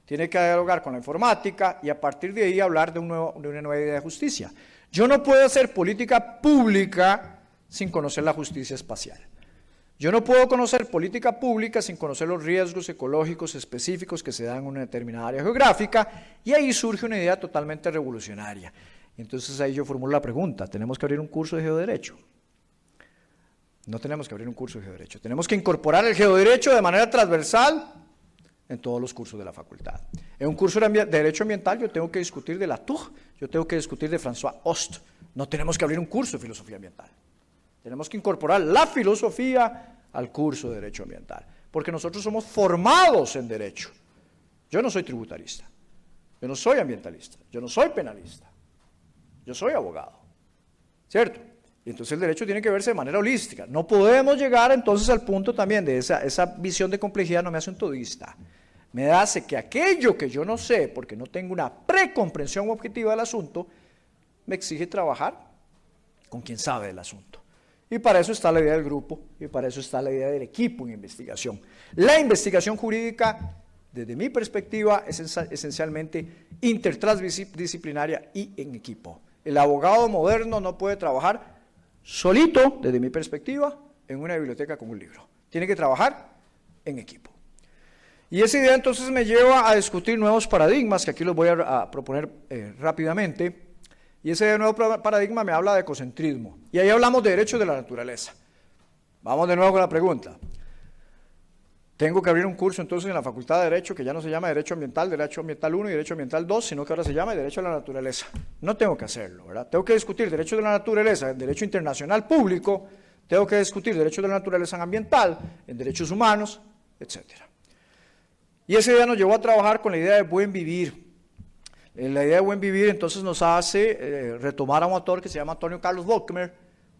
tiene que dialogar con la informática y a partir de ahí hablar de una nueva idea de justicia. Yo no puedo hacer política pública sin conocer la justicia espacial. Yo no puedo conocer política pública sin conocer los riesgos ecológicos específicos que se dan en una determinada área geográfica, y ahí surge una idea totalmente revolucionaria. Entonces ahí yo formulo la pregunta: ¿tenemos que abrir un curso de geoderecho? No tenemos que abrir un curso de geoderecho, tenemos que incorporar el geoderecho de manera transversal en todos los cursos de la facultad. En un curso de derecho ambiental yo tengo que discutir de Latour, yo tengo que discutir de François Host. No tenemos que abrir un curso de filosofía ambiental, tenemos que incorporar la filosofía al curso de derecho ambiental. porque nosotros somos formados en derecho. Yo no soy tributarista, yo no soy ambientalista, yo no soy penalista, yo soy abogado, ¿cierto? Y entonces el derecho tiene que verse de manera holística. No podemos llegar entonces al punto también de esa visión de complejidad no me hace un todista. Me hace que aquello que yo no sé, porque no tengo una precomprensión objetiva del asunto, me exige trabajar con quien sabe del asunto. Y para eso está la idea del grupo, y para eso está la idea del equipo en investigación. La investigación jurídica, desde mi perspectiva, es esencialmente intertransdisciplinaria y en equipo. El abogado moderno no puede trabajar solito, desde mi perspectiva, en una biblioteca con un libro. Tiene que trabajar en equipo. Y esa idea entonces me lleva a discutir nuevos paradigmas, que aquí los voy a proponer rápidamente. Y ese nuevo paradigma me habla de ecocentrismo. Y ahí hablamos de derechos de la naturaleza. Vamos de nuevo con la pregunta. Tengo que abrir un curso entonces en la Facultad de Derecho que ya no se llama Derecho Ambiental 1 y Derecho Ambiental 2, sino que ahora se llama Derecho a la Naturaleza. No tengo que hacerlo, ¿verdad? Tengo que discutir Derecho de la Naturaleza en Derecho Internacional Público, tengo que discutir Derecho de la Naturaleza en Ambiental, en Derechos Humanos, etc. Y esa idea nos llevó a trabajar con la idea de buen vivir. La idea de buen vivir entonces nos hace retomar a un autor que se llama Antonio Carlos Volckmer,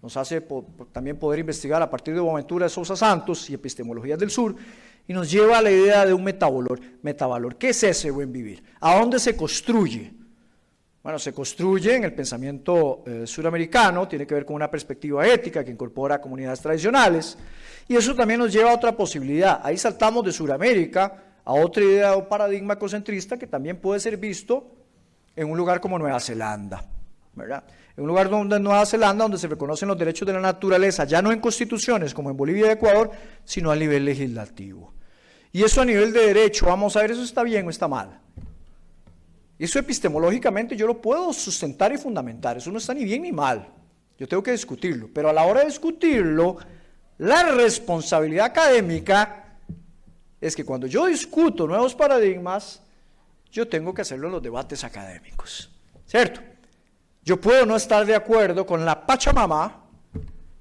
nos hace también poder investigar a partir de Boaventura de Sousa Santos y Epistemologías del Sur, y nos lleva a la idea de un metavalor. ¿Qué es ese buen vivir? ¿A dónde se construye? Bueno, se construye en el pensamiento suramericano, tiene que ver con una perspectiva ética que incorpora comunidades tradicionales, y eso también nos lleva a otra posibilidad. Ahí saltamos de Suramérica a otra idea o paradigma ecocentrista que también puede ser visto en un lugar como Nueva Zelanda, ¿verdad? En un lugar donde Nueva Zelanda, donde se reconocen los derechos de la naturaleza, ya no en constituciones como en Bolivia y Ecuador, sino a nivel legislativo. Y eso a nivel de derecho, vamos a ver, ¿eso está bien o está mal? Eso epistemológicamente yo lo puedo sustentar y fundamentar, eso no está ni bien ni mal, yo tengo que discutirlo, pero a la hora de discutirlo, la responsabilidad académica es que cuando yo discuto nuevos paradigmas, yo tengo que hacerlo en los debates académicos, ¿cierto? Yo puedo no estar de acuerdo con la Pachamama,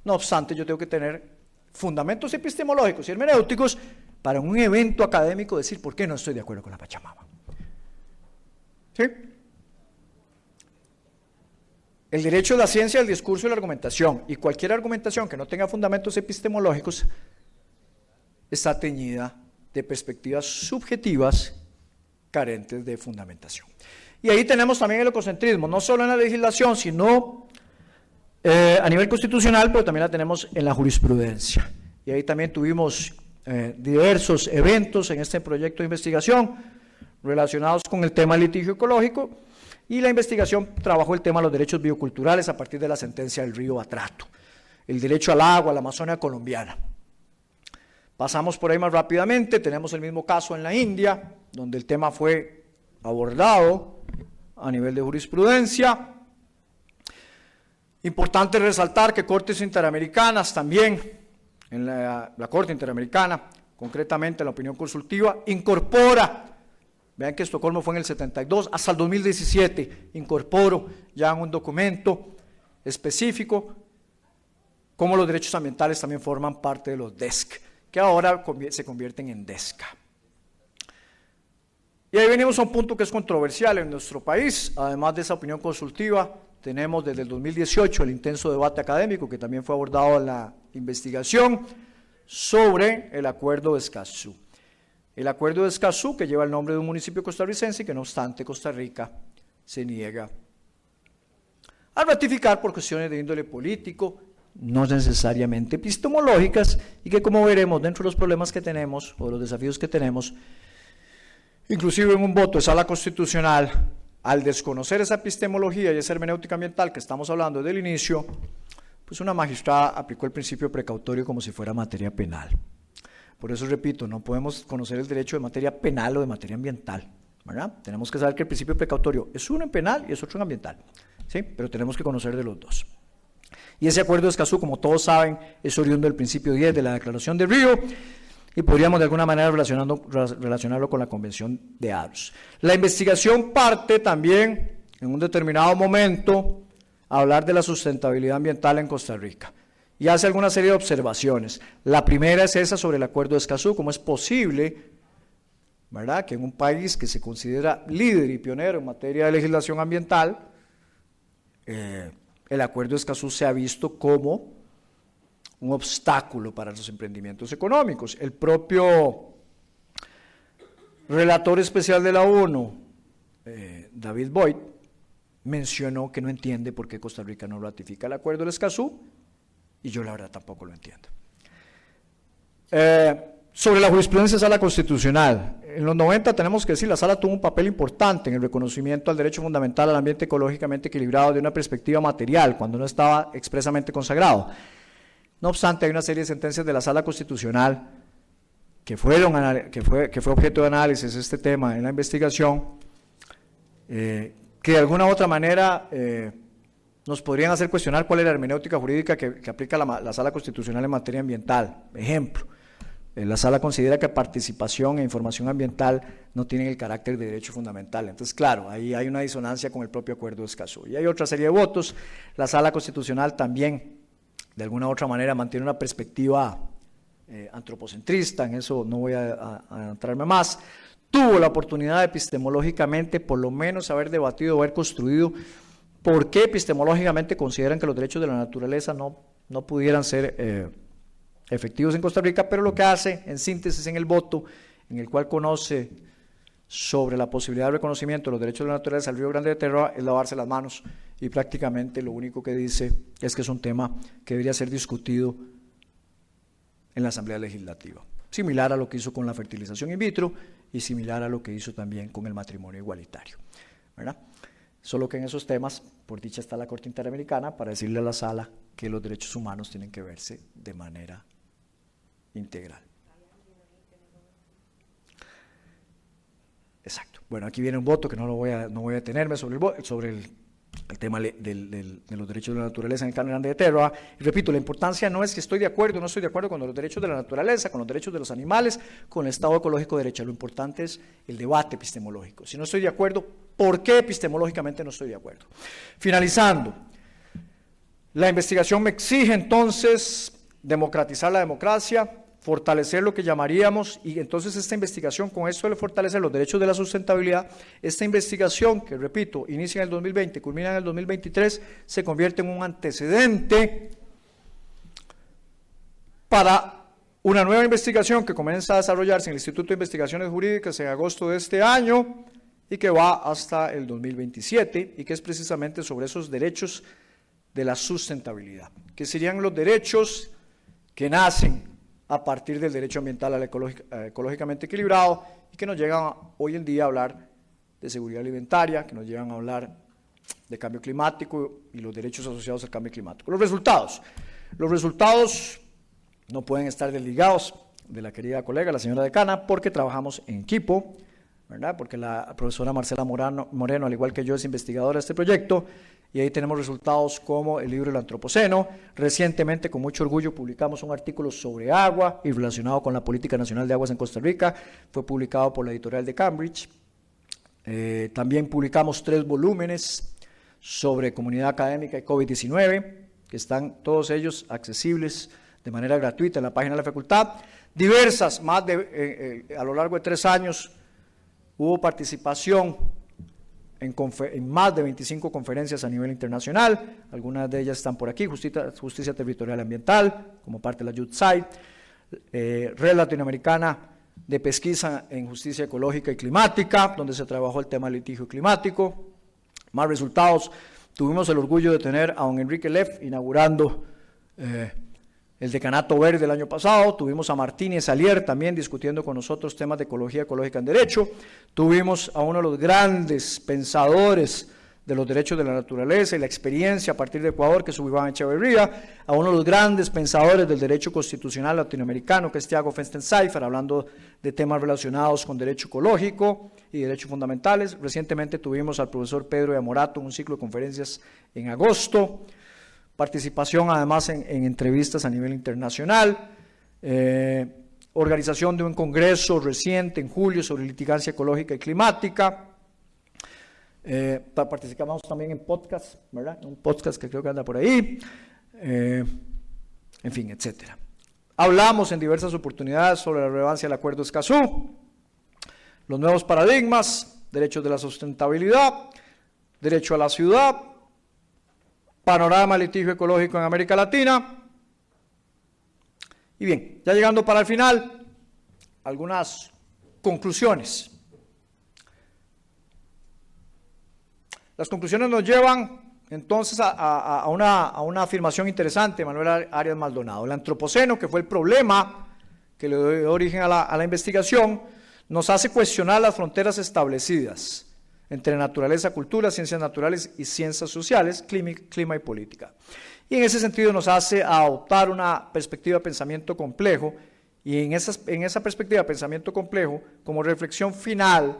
no obstante yo tengo que tener fundamentos epistemológicos y hermenéuticos para un evento académico decir por qué no estoy de acuerdo con la Pachamama. ¿Sí? El derecho de la ciencia, el discurso y la argumentación, y cualquier argumentación que no tenga fundamentos epistemológicos está teñida de perspectivas subjetivas carentes de fundamentación. Y ahí tenemos también el ecocentrismo, no solo en la legislación, sino a nivel constitucional, pero también la tenemos en la jurisprudencia. Y ahí también tuvimos diversos eventos en este proyecto de investigación relacionados con el tema del litigio ecológico, y la investigación trabajó el tema de los derechos bioculturales a partir de la sentencia del río Atrato, el derecho al agua, a la Amazonia colombiana. Pasamos por ahí más rápidamente, tenemos el mismo caso en la India, donde el tema fue abordado a nivel de jurisprudencia. Importante resaltar que cortes interamericanas también, en la Corte Interamericana, concretamente la opinión consultiva, incorpora, vean que Estocolmo fue en el 72, hasta el 2017, incorporo ya en un documento específico cómo los derechos ambientales también forman parte de los DESC, que ahora se convierten en DESCA. Y ahí venimos a un punto que es controversial en nuestro país. Además de esa opinión consultiva, tenemos desde el 2018 el intenso debate académico que también fue abordado en la investigación sobre el Acuerdo de Escazú. El Acuerdo de Escazú, que lleva el nombre de un municipio costarricense, que no obstante Costa Rica se niega a ratificar por cuestiones de índole político, no necesariamente epistemológicas, y que, como veremos, dentro de los problemas que tenemos, o de los desafíos que tenemos, inclusive en un voto de sala constitucional, al desconocer esa epistemología y esa hermenéutica ambiental que estamos hablando desde el inicio, pues una magistrada aplicó el principio precautorio como si fuera materia penal. Por eso repito, no podemos conocer el derecho de materia penal o de materia ambiental, ¿verdad? Tenemos que saber que el principio precautorio es uno en penal y es otro en ambiental, ¿sí? Pero tenemos que conocer de los dos. Y ese Acuerdo de Escazú, como todos saben, es oriundo del principio 10 de la Declaración de Río, y podríamos de alguna manera relacionarlo con la Convención de Aarhus. La investigación parte también, en un determinado momento, a hablar de la sustentabilidad ambiental en Costa Rica. y hace alguna serie de observaciones. La primera es esa sobre el Acuerdo de Escazú, cómo es posible, ¿verdad?, que en un país que se considera líder y pionero en materia de legislación ambiental, el Acuerdo de Escazú se ha visto como un obstáculo para los emprendimientos económicos. El propio relator especial de la ONU, David Boyd, mencionó que no entiende por qué Costa Rica no ratifica el Acuerdo de Escazú, y yo la verdad tampoco lo entiendo. Sobre la jurisprudencia de Sala Constitucional, en los 90 tenemos que decir, la Sala tuvo un papel importante en el reconocimiento al derecho fundamental al ambiente ecológicamente equilibrado de una perspectiva material, cuando no estaba expresamente consagrado. No obstante, hay una serie de sentencias de la Sala Constitucional que fue objeto de análisis este tema en la investigación, que de alguna u otra manera nos podrían hacer cuestionar cuál es la hermenéutica jurídica que aplica la Sala Constitucional en materia ambiental. Ejemplo, la Sala considera que participación e información ambiental no tienen el carácter de derecho fundamental. Entonces, claro, ahí hay una disonancia con el propio Acuerdo de Escazú. Y hay otra serie de votos. La Sala Constitucional también, de alguna u otra manera, mantiene una perspectiva antropocentrista, en eso no voy a entrarme más. Tuvo la oportunidad epistemológicamente, por lo menos, haber debatido, haber construido por qué epistemológicamente consideran que los derechos de la naturaleza no pudieran ser efectivos en Costa Rica, pero lo que hace, en síntesis, en el voto, en el cual conoce sobre la posibilidad de reconocimiento de los derechos de la naturaleza al Río Grande de Terra, es lavarse las manos, y prácticamente lo único que dice es que es un tema que debería ser discutido en la Asamblea Legislativa, similar a lo que hizo con la fertilización in vitro y similar a lo que hizo también con el matrimonio igualitario, ¿verdad? Solo que en esos temas, por dicha está la Corte Interamericana para decirle a la Sala que los derechos humanos tienen que verse de manera integral. Exacto. Bueno, aquí viene un voto que no voy a detenerme sobre el tema de los derechos de la naturaleza en el Canal Grande de Terra. Y repito, la importancia no es que estoy de acuerdo o no estoy de acuerdo con los derechos de la naturaleza, con los derechos de los animales, con el estado ecológico de derecho. Lo importante es el debate epistemológico. Si no estoy de acuerdo, ¿por qué epistemológicamente no estoy de acuerdo? Finalizando, la investigación me exige entonces democratizar la democracia, fortalecer lo que llamaríamos, y entonces esta investigación, con esto de fortalecer los derechos de la sustentabilidad, esta investigación, que repito, inicia en el 2020, culmina en el 2023, se convierte en un antecedente para una nueva investigación que comienza a desarrollarse en el Instituto de Investigaciones Jurídicas en agosto de este año y que va hasta el 2027 y que es precisamente sobre esos derechos de la sustentabilidad, que serían los derechos que nacen a partir del derecho ambiental al ecológicamente equilibrado y que nos llegan hoy en día a hablar de seguridad alimentaria, que nos llevan a hablar de cambio climático y los derechos asociados al cambio climático. Los resultados no pueden estar desligados de la querida colega, la señora decana, porque trabajamos en equipo, ¿verdad? Porque la profesora Marcela Moreno, al igual que yo, es investigadora de este proyecto, y ahí tenemos resultados como el libro El Antropoceno. Recientemente, con mucho orgullo, publicamos un artículo sobre agua y relacionado con la Política Nacional de Aguas en Costa Rica. Fue publicado por la editorial de Cambridge. También publicamos 3 volúmenes sobre comunidad académica y COVID-19, que están todos ellos accesibles de manera gratuita en la página de la facultad. Diversas, a lo largo de 3 años, hubo participación en más de 25 conferencias a nivel internacional. Algunas de ellas están por aquí: Justicia Territorial Ambiental, como parte de la UTSAID, Red Latinoamericana de Pesquisa en Justicia Ecológica y Climática, donde se trabajó el tema del litigio climático. Más resultados: tuvimos el orgullo de tener a don Enrique Leff inaugurando el Decanato Verde el año pasado. Tuvimos a Martínez Alier también discutiendo con nosotros temas de ecología ecológica en derecho. Tuvimos a uno de los grandes pensadores de los derechos de la naturaleza y la experiencia a partir de Ecuador, que es Iván Echeverría, a uno de los grandes pensadores del derecho constitucional latinoamericano, que es Thiago Fenstenseifer, hablando de temas relacionados con derecho ecológico y derechos fundamentales. Recientemente tuvimos al profesor Pedro Yamorato en un ciclo de conferencias en agosto. Participación además en entrevistas a nivel internacional, organización de un congreso reciente en julio sobre litigancia ecológica y climática. Participamos también en podcast, ¿verdad? Un podcast que creo que anda por ahí. en fin, etcétera. Hablamos en diversas oportunidades sobre la relevancia del Acuerdo Escazú, los nuevos paradigmas, derechos de la sustentabilidad, derecho a la ciudad, panorama del litigio ecológico en América Latina. Y bien, ya llegando para el final, algunas conclusiones. Las conclusiones nos llevan entonces a una afirmación interesante de Manuel Arias Maldonado. El antropoceno, que fue el problema que le dio origen a la investigación, nos hace cuestionar las fronteras establecidas entre naturaleza, cultura, ciencias naturales y ciencias sociales, clima y política. Y en ese sentido nos hace adoptar una perspectiva de pensamiento complejo, y en esa perspectiva de pensamiento complejo, como reflexión final,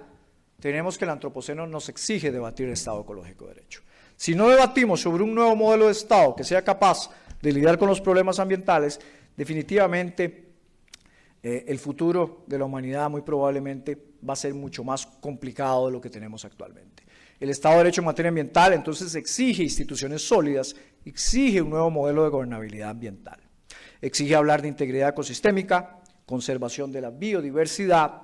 tenemos que el antropoceno nos exige debatir el Estado ecológico de derecho. Si no debatimos sobre un nuevo modelo de Estado que sea capaz de lidiar con los problemas ambientales, definitivamente el futuro de la humanidad muy probablemente va a ser mucho más complicado de lo que tenemos actualmente. El Estado de Derecho en materia ambiental entonces exige instituciones sólidas, exige un nuevo modelo de gobernabilidad ambiental, exige hablar de integridad ecosistémica, conservación de la biodiversidad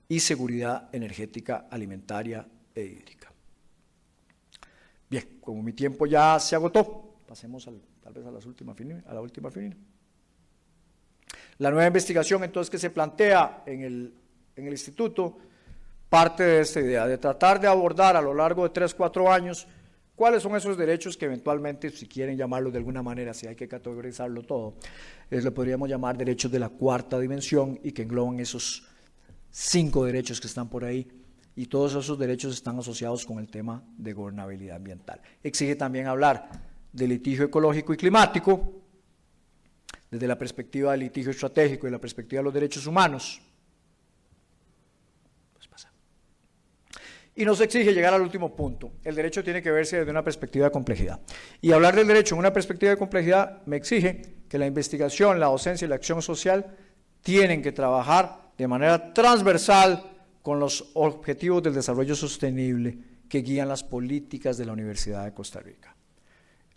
y seguridad energética, alimentaria e hídrica. Bien, como mi tiempo ya se agotó, pasemos tal vez a la última filina. La nueva investigación entonces que se plantea en el instituto parte de esta idea, de tratar de abordar a lo largo de 3-4 años cuáles son esos derechos que eventualmente, si quieren llamarlos de alguna manera, si hay que categorizarlo todo, le podríamos llamar derechos de la cuarta dimensión y que engloban esos 5 derechos que están por ahí, y todos esos derechos están asociados con el tema de gobernabilidad ambiental. Exige también hablar de litigio ecológico y climático, desde la perspectiva del litigio estratégico y la perspectiva de los derechos humanos. Y nos exige llegar al último punto. El derecho tiene que verse desde una perspectiva de complejidad. Y hablar del derecho en una perspectiva de complejidad me exige que la investigación, la docencia y la acción social tienen que trabajar de manera transversal con los objetivos del desarrollo sostenible que guían las políticas de la Universidad de Costa Rica.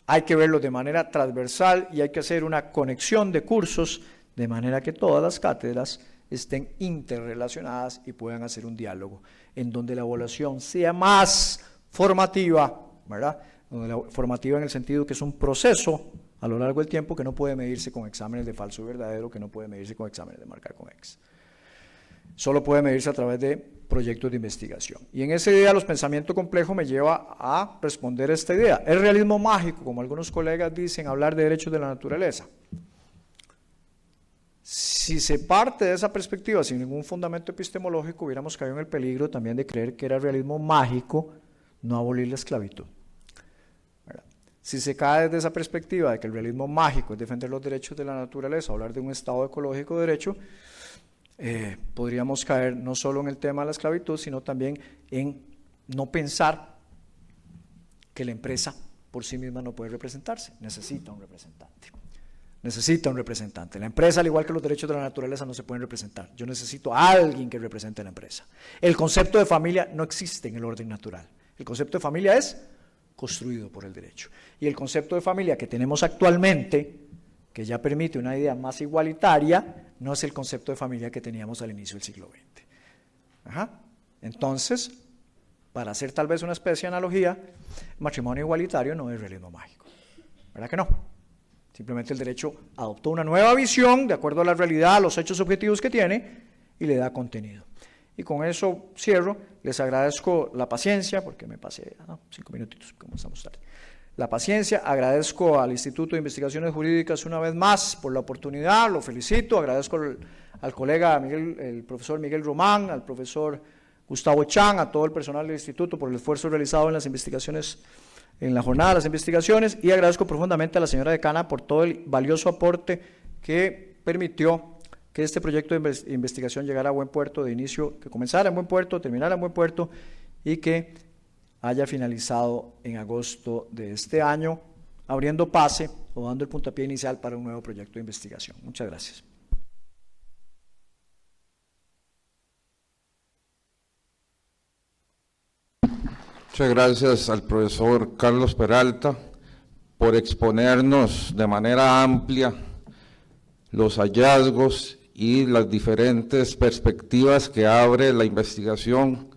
Hay que verlo de manera transversal y hay que hacer una conexión de cursos de manera que todas las cátedras estén interrelacionadas y puedan hacer un diálogo en donde la evaluación sea más formativa, ¿verdad? Formativa en el sentido que es un proceso a lo largo del tiempo que no puede medirse con exámenes de falso y verdadero, que no puede medirse con exámenes de marcar con X. Solo puede medirse a través de proyectos de investigación. Y en esa idea, los pensamientos complejos me lleva a responder a esta idea. ¿Es realismo mágico, como algunos colegas dicen, hablar de derechos de la naturaleza? Si se parte de esa perspectiva sin ningún fundamento epistemológico, hubiéramos caído en el peligro también de creer que era realismo mágico no abolir la esclavitud. ¿Verdad? Si se cae desde esa perspectiva de que el realismo mágico es defender los derechos de la naturaleza, hablar de un estado ecológico de derecho, podríamos caer no solo en el tema de la esclavitud, sino también en no pensar que la empresa por sí misma no puede representarse, necesita un representante. Necesita un representante. La empresa, al igual que los derechos de la naturaleza, no se pueden representar. Yo necesito a alguien que represente a la empresa. El concepto de familia no existe en el orden natural. El concepto de familia es construido por el derecho. Y el concepto de familia que tenemos actualmente, que ya permite una idea más igualitaria, no es el concepto de familia que teníamos al inicio del siglo XX. Entonces, para hacer tal vez una especie de analogía, matrimonio igualitario no es realismo mágico. ¿Verdad que no? Simplemente el derecho adoptó una nueva visión de acuerdo a la realidad, a los hechos objetivos que tiene y le da contenido. Y con eso cierro. Les agradezco la paciencia, porque me pasé 5 minutitos, como estamos tarde. La paciencia, agradezco al Instituto de Investigaciones Jurídicas una vez más por la oportunidad, lo felicito, agradezco al colega el profesor Miguel Román, al profesor Gustavo Chan, a todo el personal del instituto por el esfuerzo realizado en las investigaciones, en la jornada de las investigaciones, y agradezco profundamente a la señora decana por todo el valioso aporte que permitió que este proyecto de investigación llegara a buen puerto de inicio, que comenzara en buen puerto, terminara en buen puerto y que haya finalizado en agosto de este año, abriendo pase o dando el puntapié inicial para un nuevo proyecto de investigación. Muchas gracias. Muchas gracias al profesor Carlos Peralta por exponernos de manera amplia los hallazgos y las diferentes perspectivas que abre la investigación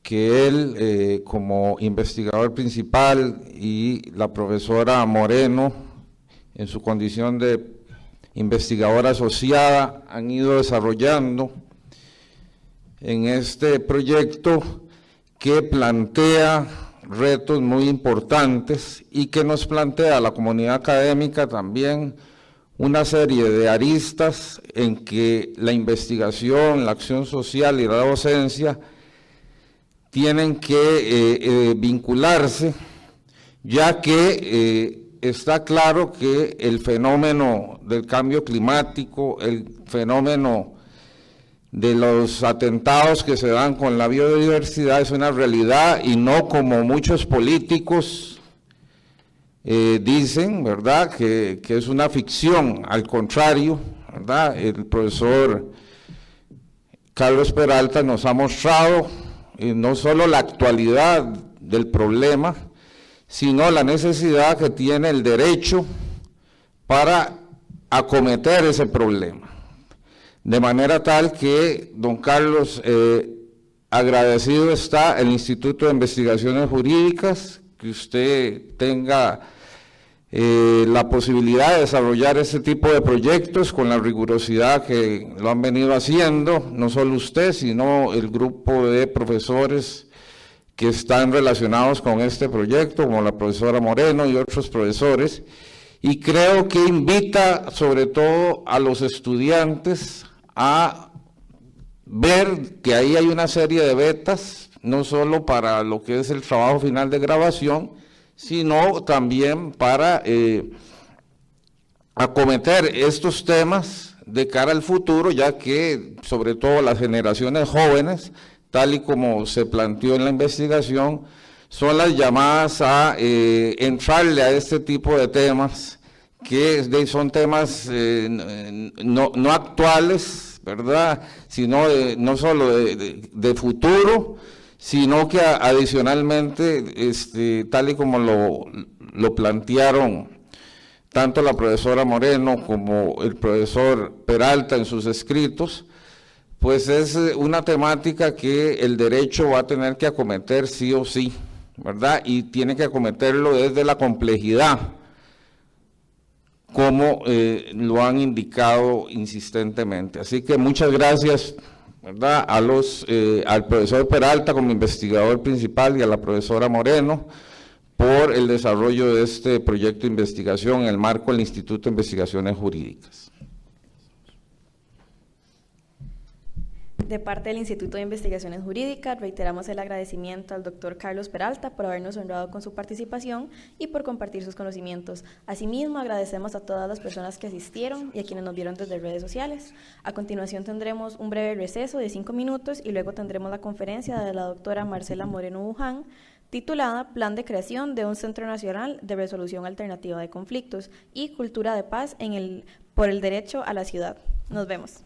que él, como investigador principal, y la profesora Moreno, en su condición de investigadora asociada, han ido desarrollando en este proyecto que plantea retos muy importantes y que nos plantea a la comunidad académica también una serie de aristas en que la investigación, la acción social y la docencia tienen que vincularse, ya que está claro que el fenómeno del cambio climático, el fenómeno de los atentados que se dan con la biodiversidad es una realidad y no como muchos políticos dicen, ¿verdad?, que es una ficción. Al contrario, ¿verdad?, el profesor Carlos Peralta nos ha mostrado no solo la actualidad del problema, sino la necesidad que tiene el derecho para acometer ese problema. De manera tal que, don Carlos, agradecido está el Instituto de Investigaciones Jurídicas, que usted tenga la posibilidad de desarrollar ese tipo de proyectos con la rigurosidad que lo han venido haciendo, no solo usted, sino el grupo de profesores que están relacionados con este proyecto, como la profesora Moreno y otros profesores, y creo que invita sobre todo a los estudiantes a ver que ahí hay una serie de vetas, no solo para lo que es el trabajo final de grabación, sino también para acometer estos temas de cara al futuro, ya que sobre todo las generaciones jóvenes, tal y como se planteó en la investigación, son las llamadas a entrarle a este tipo de temas, que son temas no actuales, ¿verdad?, sino no solo de futuro, sino que adicionalmente, tal y como lo plantearon tanto la profesora Moreno como el profesor Peralta en sus escritos, pues es una temática que el derecho va a tener que acometer sí o sí, ¿verdad? Y tiene que acometerlo desde la complejidad, como lo han indicado insistentemente. Así que muchas gracias, ¿verdad?, al profesor Peralta como investigador principal y a la profesora Moreno por el desarrollo de este proyecto de investigación en el marco del Instituto de Investigaciones Jurídicas. De parte del Instituto de Investigaciones Jurídicas, reiteramos el agradecimiento al doctor Carlos Peralta por habernos honrado con su participación y por compartir sus conocimientos. Asimismo, agradecemos a todas las personas que asistieron y a quienes nos vieron desde redes sociales. A continuación tendremos un breve receso de 5 minutos y luego tendremos la conferencia de la doctora Marcela Moreno Buján, titulada Plan de creación de un Centro Nacional de Resolución Alternativa de Conflictos y Cultura de Paz por el Derecho a la Ciudad. Nos vemos.